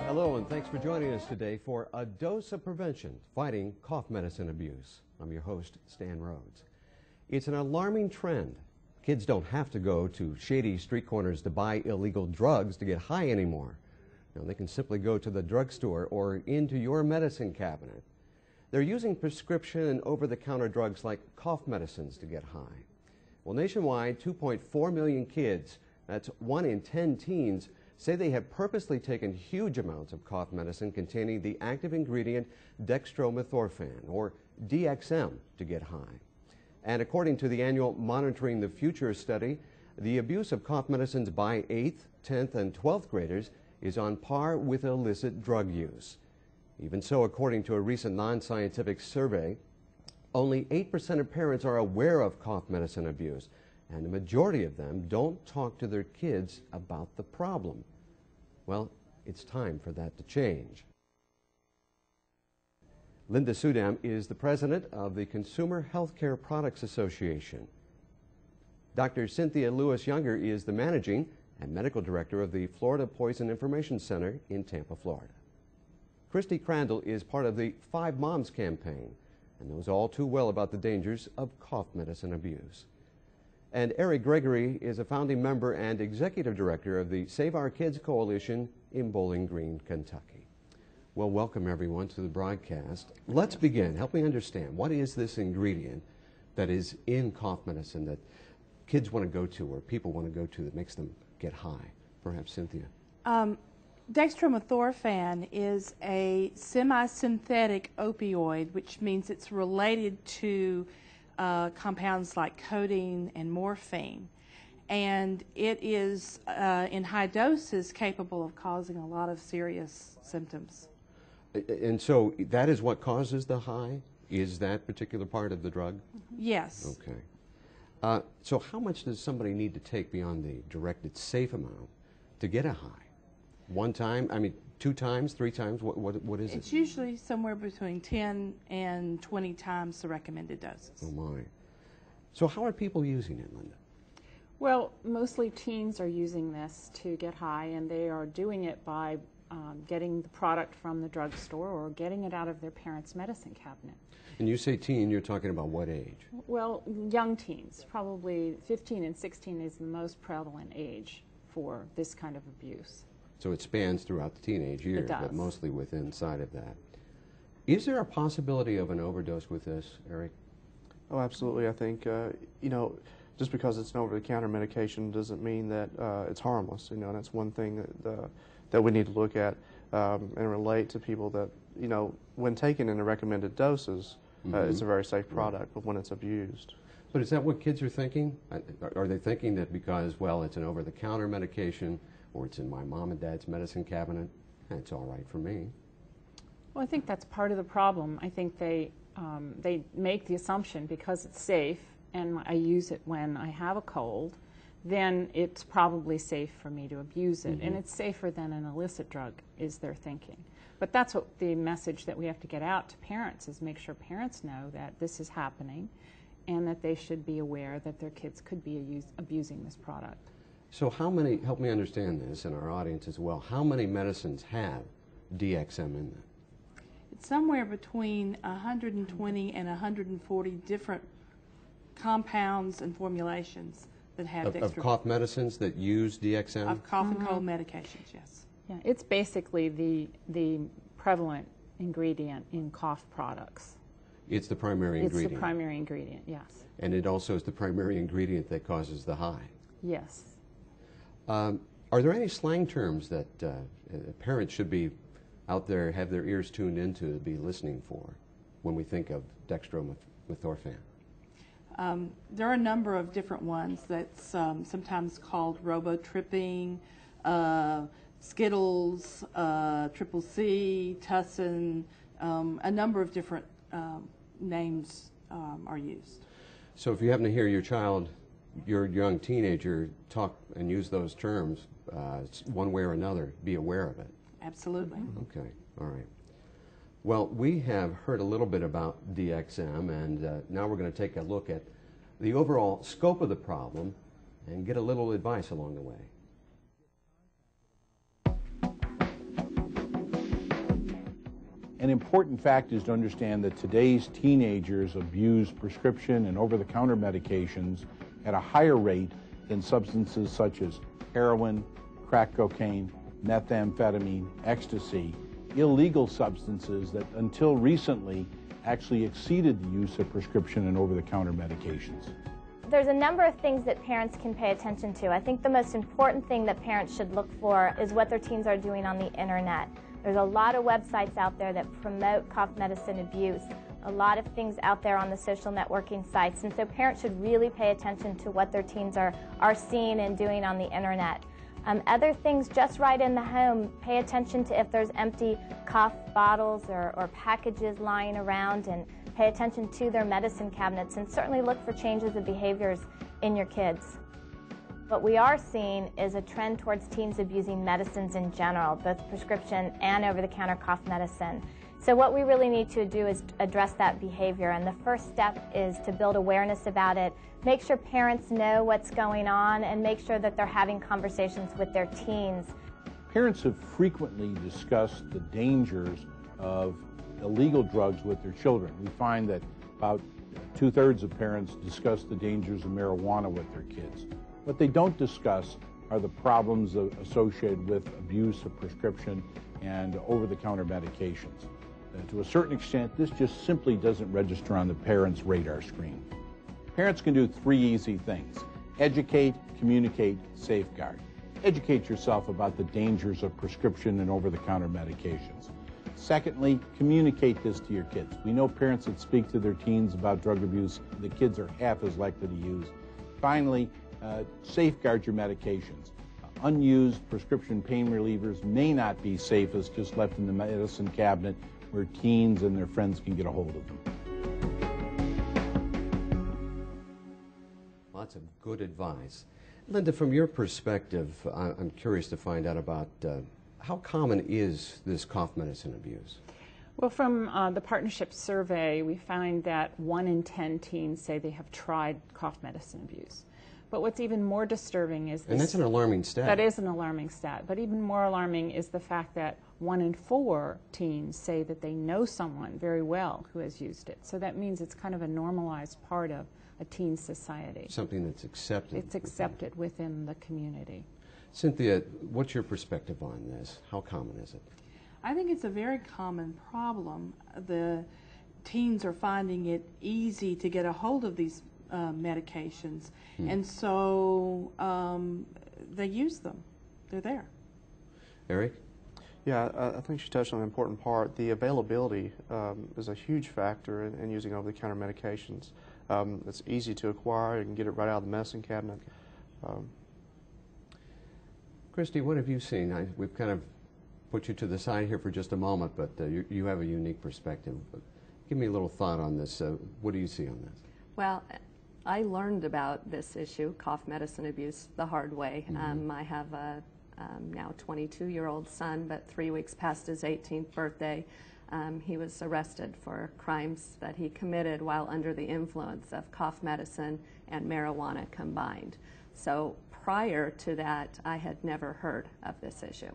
Hello, and thanks for joining us today for A Dose of Prevention, Fighting Cough Medicine Abuse. I'm your host, Stan Rhodes. It's an alarming trend. Kids don't have to go to shady street corners to buy illegal drugs to get high anymore. Now, they can simply go to the drugstore or into your medicine cabinet. They're using prescription and over-the-counter drugs like cough medicines to get high. Well, nationwide, 2.4 million kids, that's 1 in 10 teens, say they have purposely taken huge amounts of cough medicine containing the active ingredient dextromethorphan, or DXM, to get high. And according to the annual Monitoring the Future study, the abuse of cough medicines by 8th, 10th, and 12th graders is on par with illicit drug use. Even so, according to a recent non-scientific survey, only 8% of parents are aware of cough medicine abuse, and the majority of them don't talk to their kids about the problem. Well, it's time for that to change. Linda Sudam is the president of the Consumer Healthcare Products Association. Dr. Cynthia Lewis-Younger is the managing and medical director of the Florida Poison Information Center in Tampa, Florida. Christy Crandall is part of the Five Moms campaign and knows all too well about the dangers of cough medicine abuse. And Eric Gregory is a founding member and executive director of the Save Our Kids Coalition in Bowling Green, Kentucky. Well, welcome everyone to the broadcast. Let's begin. Help me understand, what is this ingredient that is in cough medicine that kids want to go to or people want to go to that makes them get high? Perhaps Cynthia. Dextromethorphan is a semi-synthetic opioid, which means it's related to compounds like codeine and morphine, and it is in high doses capable of causing a lot of serious symptoms. And so that is what causes the high? Is that particular part of the drug? Yes. Okay. So how much does somebody need to take beyond the directed safe amount to get a high? One time, I mean 2 times, 3 times, what is it? It's usually somewhere between 10 and 20 times the recommended doses. Oh my. So how are people using it, Linda? Well, mostly teens are using this to get high, and they are doing it by getting the product from the drugstore or getting it out of their parents' medicine cabinet. And you say teen, you're talking about what age? Well, young teens, probably 15 and 16 is the most prevalent age for this kind of abuse. So it spans throughout the teenage years, but mostly within inside of that. Is there a possibility of an overdose with this, Eric? Oh, absolutely. I think, you know, just because it's an over-the-counter medication doesn't mean that it's harmless. You know, and that's one thing that we need to look at and relate to people that, you know, when taken in the recommended doses, it's a very safe product, but when it's abused. But is that what kids are thinking? Are they thinking that because, well, it's an over-the-counter medication, or it's in my mom and dad's medicine cabinet, it's all right for me? Well, I think that's part of the problem. I think they make the assumption because it's safe and I use it when I have a cold, then it's probably safe for me to abuse it. And it's safer than an illicit drug, is their thinking. But that's what the message that we have to get out to parents is make sure parents know that this is happening and that they should be aware that their kids could be abusing this product. So how many, help me understand this and our audience as well, how many medicines have DXM in them? It's somewhere between 120 and 140 different compounds and formulations that have Of cough medicines that use DXM? Of cough and cold medications, yes. Yeah, it's basically the prevalent ingredient in cough products. It's the primary ingredient? It's the primary ingredient, yes. And it also is the primary ingredient that causes the high? Yes. Are there any slang terms that parents should be out there, have their ears tuned into, to be listening for when we think of dextromethorphan? There are a number of different ones that's sometimes called robo-tripping, Skittles, Triple C, Tussin, a number of different names are used. So if you happen to hear your young teenager talk and use those terms one way or another, be aware of it. Absolutely. Okay, all right. Well, we have heard a little bit about DXM, and now we're going to take a look at the overall scope of the problem and get a little advice along the way. An important fact is to understand that today's teenagers abuse prescription and over-the-counter medications at a higher rate than substances such as heroin, crack cocaine, methamphetamine, ecstasy, illegal substances that until recently actually exceeded the use of prescription and over-the-counter medications. There's a number of things that parents can pay attention to. I think the most important thing that parents should look for is what their teens are doing on the internet. There's a lot of websites out there that promote cough medicine abuse, a lot of things out there on the social networking sites, and so parents should really pay attention to what their teens are seeing and doing on the internet. Other things just right in the home, pay attention to if there's empty cough bottles or packages lying around, and pay attention to their medicine cabinets, and certainly look for changes of behaviors in your kids. What we are seeing is a trend towards teens abusing medicines in general, both prescription and over-the-counter cough medicine. So what we really need to do is address that behavior, and the first step is to build awareness about it, make sure parents know what's going on, and make sure that they're having conversations with their teens. Parents have frequently discussed the dangers of illegal drugs with their children. We find that about 2/3 of parents discuss the dangers of marijuana with their kids. What they don't discuss are the problems associated with abuse of prescription and over-the-counter medications. To a certain extent, this just simply doesn't register on the parents' radar screen. Parents can do 3 easy things: educate, communicate, safeguard. Educate yourself about the dangers of prescription and over-the-counter medications. Secondly, communicate this to your kids. We know parents that speak to their teens about drug abuse, the kids are half as likely to use. Finally, safeguard your medications. Unused prescription pain relievers may not be safest just left in the medicine cabinet where teens and their friends can get a hold of them. Lots of good advice. Linda, from your perspective, I'm curious to find out about how common is this cough medicine abuse? Well, from the partnership survey, we find that 1 in 10 teens say they have tried cough medicine abuse. But what's even more disturbing is this. And that's an alarming stat. That is an alarming stat. But even more alarming is the fact that 1 in 4 teens say that they know someone very well who has used it. So that means it's kind of a normalized part of a teen society. Something that's accepted. It's accepted within the community. Cynthia, what's your perspective on this? How common is it? I think it's a very common problem. The teens are finding it easy to get a hold of these medications, and so they use them. They're there. Eric? Yeah, I think she touched on an important part. The availability is a huge factor in using over-the-counter medications. It's easy to acquire. You can get it right out of the medicine cabinet. Christy, what have you seen? We've kind of put you to the side here for just a moment, but you have a unique perspective. Give me a little thought on this. What do you see on this? Well, I learned about this issue, cough medicine abuse, the hard way. I have a now 22-year-old son, but 3 weeks past his 18th birthday, he was arrested for crimes that he committed while under the influence of cough medicine and marijuana combined. So prior to that, I had never heard of this issue.